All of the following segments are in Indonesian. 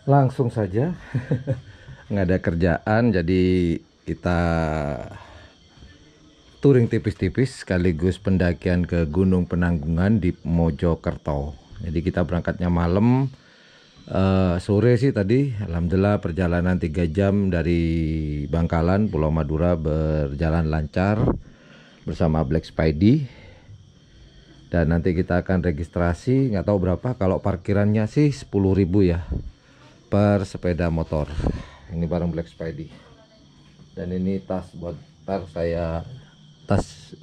Langsung saja, nggak ada kerjaan, jadi kita touring tipis-tipis sekaligus pendakian ke Gunung Penanggungan di Mojokerto. Jadi kita berangkatnya malam, sore sih tadi. Alhamdulillah perjalanan 3 jam dari Bangkalan, Pulau Madura berjalan lancar bersama Black Spidey. Dan nanti kita akan registrasi, nggak tahu berapa, kalau parkirannya sih 10.000 ya per sepeda motor. Ini barang Black Spidey. Dan ini tas buat tas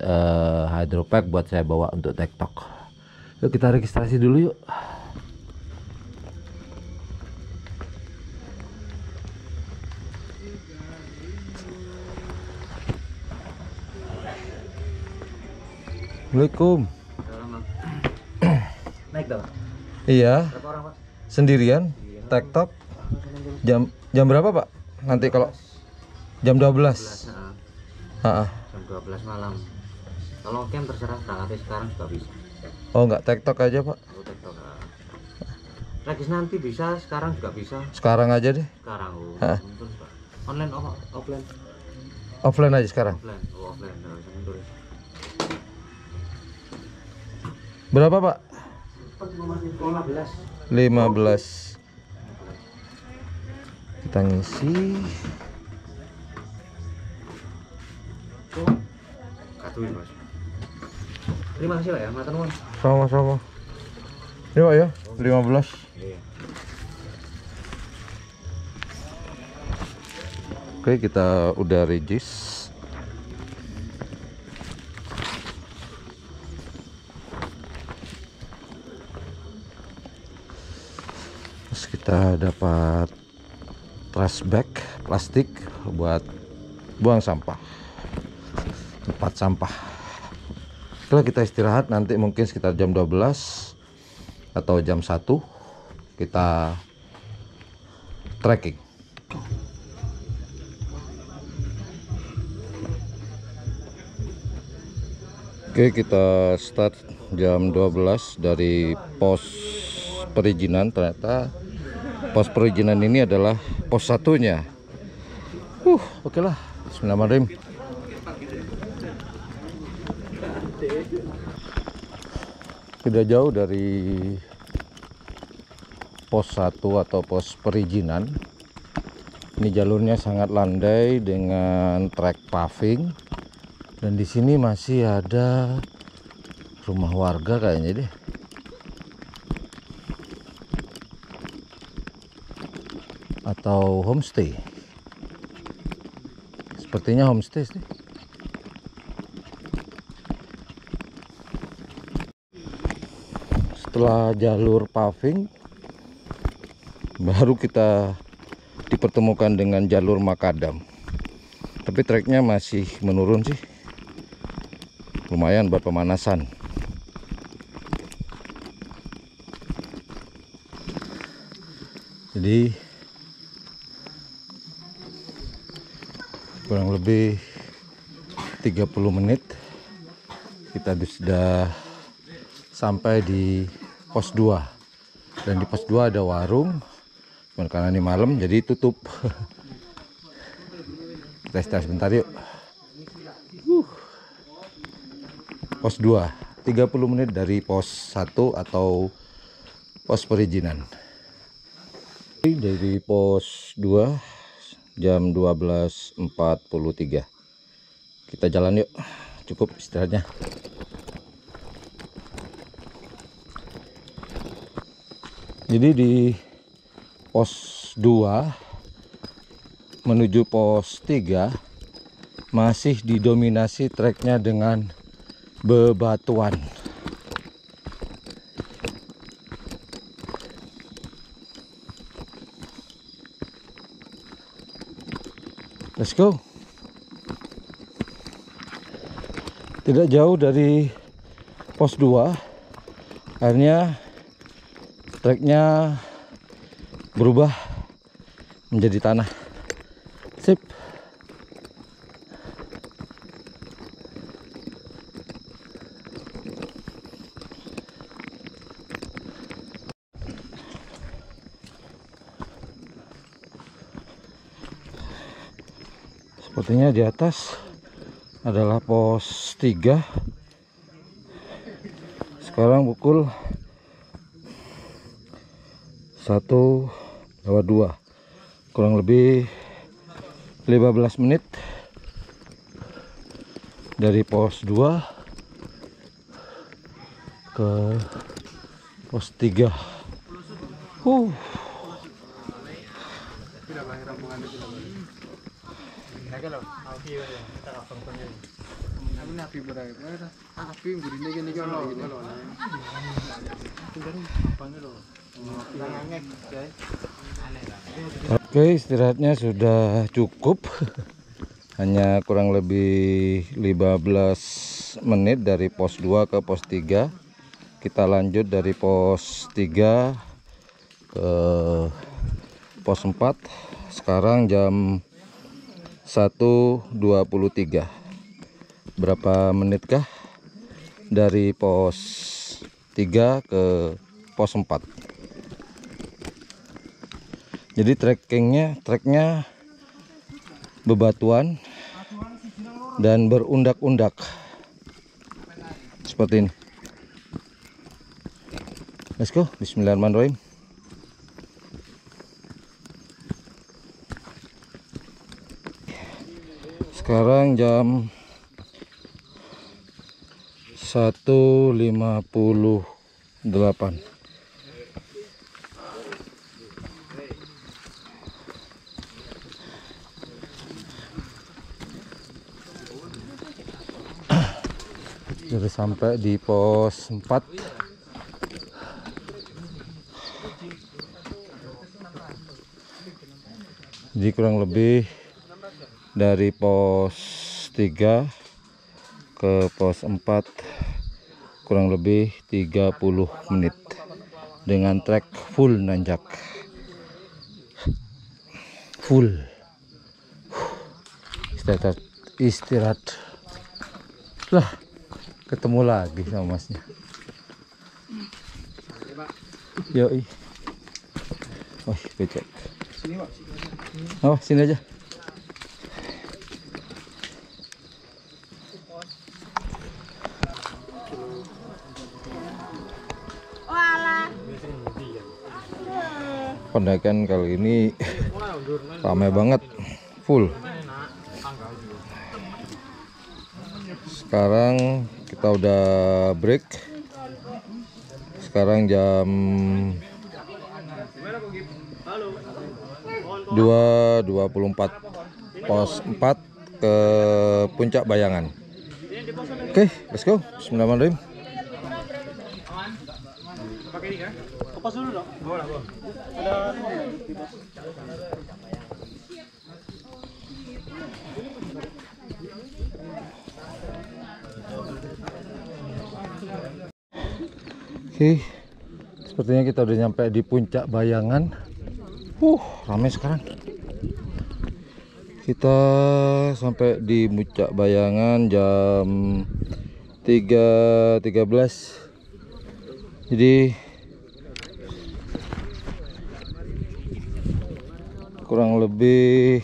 hydropack buat saya bawa untuk TikTok. Yuk kita registrasi dulu yuk. Assalamualaikum. Naik dong. Iya, Berapa orang, Pak? sendirian. TikTok. Jam berapa, Pak? Nanti kalau jam 12. Jam 12 malam. Kalau camp terserah, tapi sekarang juga bisa. Oh, enggak, TikTok aja, Pak. Oh, TikTok. Regis nanti bisa, sekarang juga bisa. Sekarang aja deh. Sekarang, untung, Pak. Online, offline? Offline aja sekarang. Offline, offline. Nah, saya tulis. Berapa, Pak? 15. 15. Kita ngisi. Katuin, Mas. Terima kasih, Pak ya, matur nuwun. Sama-sama. Ini, Pak ya, 15. Iya. Oke, kita udah regis. Terus kita dapat trash bag plastik buat buang sampah, tempat sampah. Setelah kita istirahat, nanti mungkin sekitar jam 12 atau jam 1 kita trekking. Oke, kita start jam 12 dari pos perizinan. Ternyata pos perizinan ini adalah pos satunya. Oke lah. Bismillahirrahmanirrahim. Tidak jauh dari pos 1 atau pos perizinan. Ini jalurnya sangat landai dengan trek paving. Dan di sini masih ada rumah warga kayaknya deh. Atau homestay. Sepertinya homestay sih. Setelah jalur paving, baru kita dipertemukan dengan jalur makadam. Tapi treknya masih menurun sih. Lumayan buat pemanasan. Jadi kurang lebih 30 menit kita sudah sampai di pos 2. Dan di pos 2 ada warung. Cuman karena ini malam jadi tutup. Kita istirahat sebentar yuk. Pos 2, 30 menit dari pos 1 atau pos perizinan. Dari pos 2 jam 12.43. Kita jalan yuk. Cukup istirahatnya. Jadi di pos 2 menuju pos 3 masih didominasi treknya dengan bebatuan. Let's go. Tidak jauh dari pos 2, akhirnya treknya berubah menjadi tanah. Sip. Sepertinya di atas adalah pos 3. Sekarang pukul 1:02, kurang lebih 15 menit dari pos 2 ke pos 3. Oke, istirahatnya sudah cukup. Hanya kurang lebih 15 menit dari pos 2 ke pos 3. Kita lanjut dari pos 3 ke pos 4. Sekarang jam 1:23. Berapa menitkah dari pos 3 ke pos 4? Jadi treknya bebatuan dan berundak-undak seperti ini. Let's go. Bismillahirrahmanirrahim. Sekarang jam 1:58. Jadi sampai di pos 4. Jadi kurang lebih dari pos 3 ke pos 4 kurang lebih 30 menit dengan trek full nanjak. Full istirahat lah. Ketemu lagi sama masnya. Yoi. Oh, becek. Oh, sini aja. Pendakian kali ini ramai banget, full. Sekarang kita udah break. Sekarang jam 2:24, pos 4 ke Puncak Bayangan. Oke, let's go. Bismillahirrahmanirrahim. Oke, sepertinya kita udah nyampe di Puncak Bayangan. Ramai sekarang. Kita sampai di Puncak Bayangan jam 3:13. Jadi kurang lebih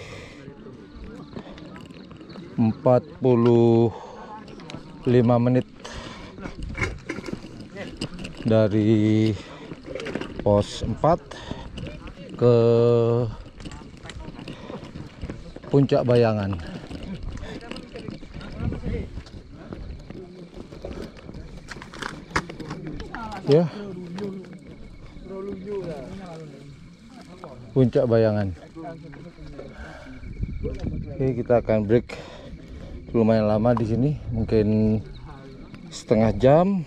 45 menit dari pos 4 ke Puncak Bayangan. Ya, Puncak Bayangan. Oke, kita akan break lumayan lama di sini, mungkin setengah jam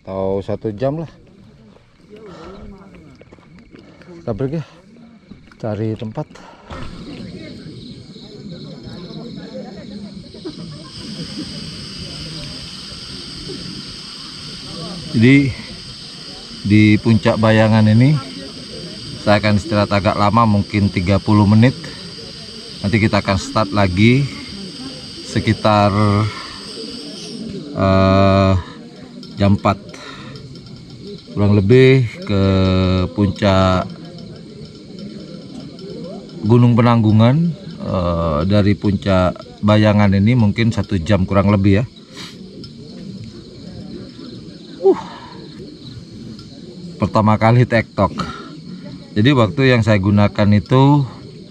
atau 1 jam lah. Kita break ya, cari tempat. Jadi di Puncak Bayangan ini saya akan istirahat agak lama, mungkin 30 menit. Nanti kita akan start lagi sekitar jam 4 kurang lebih ke puncak Gunung Penanggungan. Dari puncak Bayangan ini mungkin 1 jam kurang lebih ya. Pertama kali tektok. Jadi waktu yang saya gunakan itu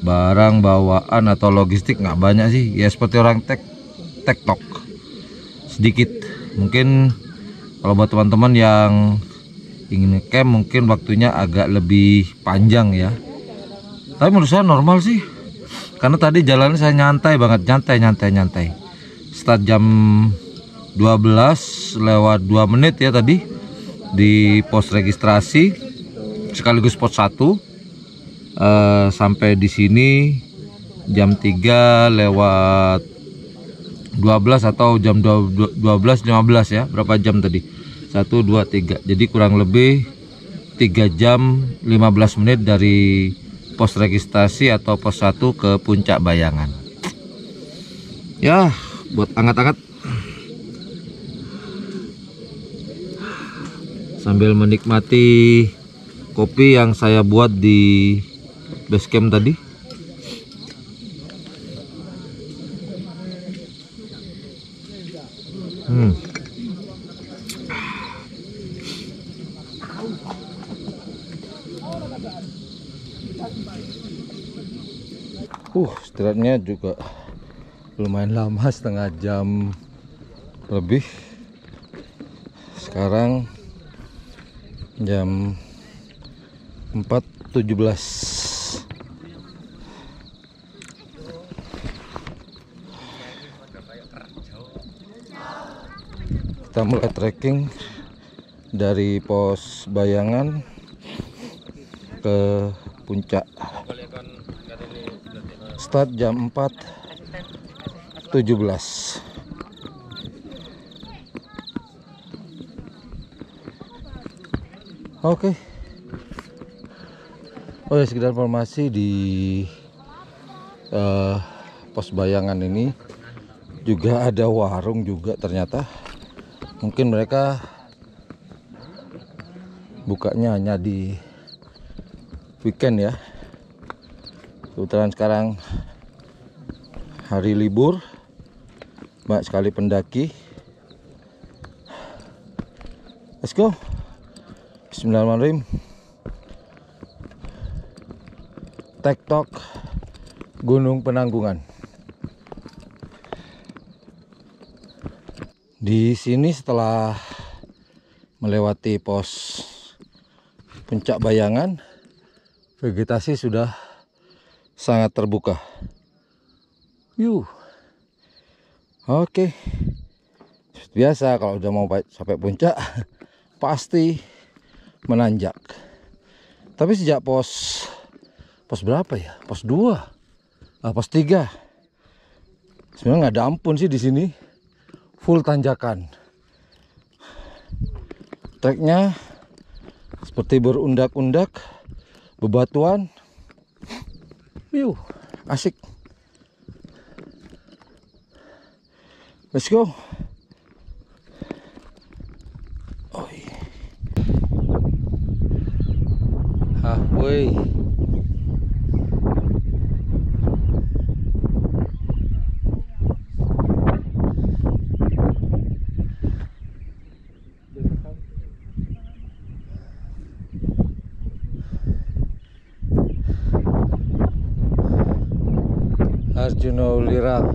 barang bawaan atau logistik nggak banyak sih, ya seperti orang tektok sedikit. Mungkin kalau buat teman-teman yang ingin camp mungkin waktunya agak lebih panjang ya. Tapi menurut saya normal sih, karena tadi jalannya saya nyantai banget, nyantai. Start jam 12 lewat 2 menit ya tadi di pos registrasi sekaligus pos 1. Sampai di sini jam 3 lewat 12 atau jam 12.15 ya. Berapa jam tadi? 1, 2, 3. Jadi kurang lebih 3 jam 15 menit dari pos registrasi atau pos 1 ke Puncak Bayangan. Ya, buat anget-anget sambil menikmati kopi yang saya buat di base camp tadi. Istirahatnya juga lumayan lama, setengah jam lebih. Sekarang jam 4.17. Kita mulai trekking dari pos Bayangan ke puncak. Start jam 4.17. Oke. Oh ya, sekedar informasi di pos Bayangan ini juga ada warung juga ternyata. Mungkin mereka bukanya hanya di weekend ya. Kebetulan sekarang hari libur, banyak sekali pendaki. Let's go. Bismillahirrahmanirrahim. Tektok Gunung Penanggungan. Di sini setelah melewati pos Puncak Bayangan, vegetasi sudah sangat terbuka. Oke. Biasa kalau udah mau sampai puncak pasti menanjak. Tapi sejak pos berapa ya? Pos 2, pos 3. Sebenarnya nggak ada ampun sih di sini. Full tanjakan. Treknya seperti berundak-undak, bebatuan. Asik. Let's go. Halfway. Arjuna Ulirang.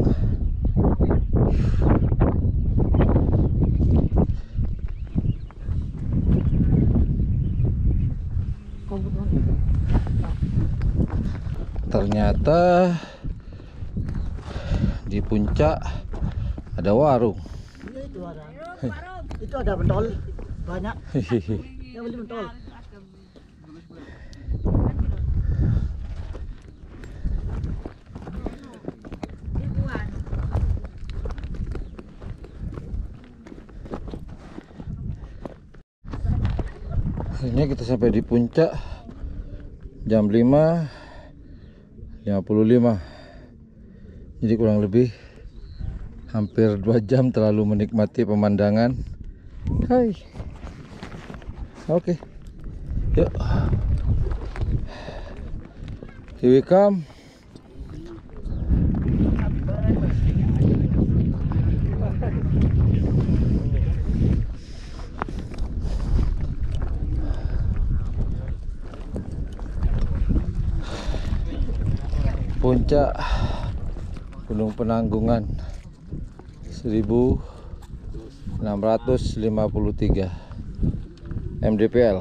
Ternyata di puncak ada warung. Itu ada. Itu ada pentol banyak. Ya beli pentol. Akhirnya kita sampai di puncak jam 5.55. Jadi kurang lebih hampir 2 jam terlalu menikmati pemandangan. Hai. Oke. Yuk. Here we come. Puncak Gunung Penanggungan 1653 mdpl.